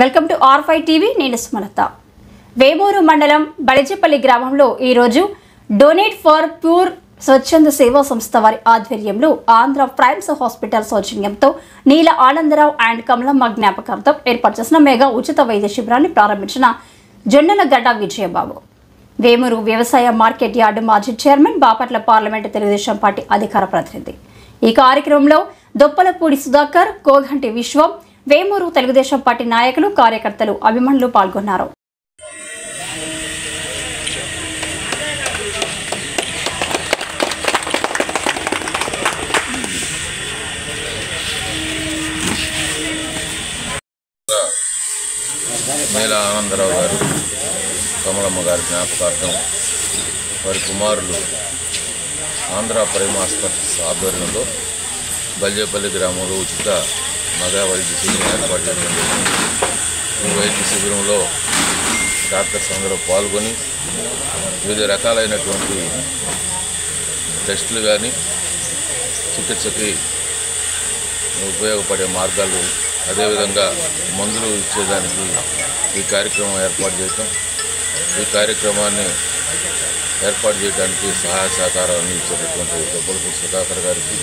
Welcome to R5 TV. నేను సుమలత. వేమూరు మండలం బలిజపల్లి గ్రామంలో ఈరోజు డొనేట్ ఫర్ ప్యూర్ స్వచ్ఛంద సేవా సంస్థ వారి ఆధ్వర్యంలో ఆంధ్ర ప్రైమ్స్ హాస్పిటల్ సౌజన్యంతో నీల ఆనందరావు అండ్ కమలమ్మ జ్ఞాపకార్థం ఏర్పాటు చేసిన మెగా ఉచిత వైద్య శిబిరాన్ని ప్రారంభించిన జొన్నలగడ్డ విజయబాబు. వేమూరు వ్యవసాయ మార్కెట్ యార్డు మాజీ chairman, Bapatla parliament Telugu Desam party అధికార ప్రతినిధి. ఈ కార్యక్రమంలో దొప్పలపూడి సుధాకర్, కోగంటి విశ్వం, వేమూరు తెలుగుదేశం పార్టీ నాయకులు, కార్యకర్తలు, అభిమానులు పాల్గొన్నారు. నీల ఆనందరావు గారు, కమలమ్మ గారి జ్ఞాపకార్థం వారి కుమారులు ఆంధ్ర ప్రైమ్ హాస్పిటల్స్ ఆధ్వర్యంలో బలిజపల్లి గ్రామంలో ఉచిత మెగా వైద్య శిబిరం ఏర్పాటు చేయడం జరిగింది. ఈ వైద్య శిబిరంలో డాక్టర్స్ అందరూ పాల్గొని వివిధ రకాలైనటువంటి టెస్టులు కానీ చికిత్సకి ఉపయోగపడే మార్గాలు, అదేవిధంగా మందులు ఇచ్చేదానికి ఈ కార్యక్రమం ఏర్పాటు చేయటం, ఈ కార్యక్రమాన్ని ఏర్పాటు చేయడానికి సహాయ సహకారాలు అందించేటటువంటి దొప్పలపూడి సుధాకర్ గారికి,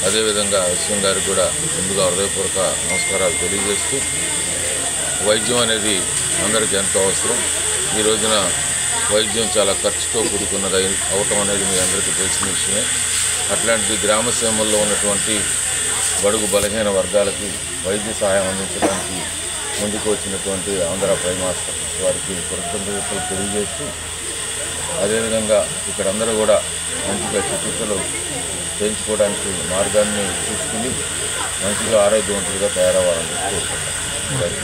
అదేవిధంగా విశ్వం గారికి కూడా ముందుగా హృదయపూర్వక నమస్కారాలు తెలియజేస్తూ, వైద్యం అనేది అందరికీ ఎంతో అవసరం. ఈ రోజున వైద్యం చాలా ఖర్చుతో కూడుకున్నది అవటం అనేది మీ అందరికీ తెలిసిన విషయమే. అట్లాంటి గ్రామ సీమల్లో ఉన్నటువంటి బడుగు బలహీన వర్గాలకి వైద్య సహాయం అందించడానికి ముందుకు వచ్చినటువంటి ఆంధ్ర ప్రైమ్ హాస్పిటల్స్ వారికి కృతజ్ఞతలు తెలియజేస్తూ, అదేవిధంగా ఇక్కడ అందరూ కూడా మంచిగా చికిత్సలు చేయించుకోవడానికి మార్గాన్ని చూసుకుని మంచిగా ఆరోగ్యవంతులుగా తయారవ్వాలని కోరుకుంటున్నాను.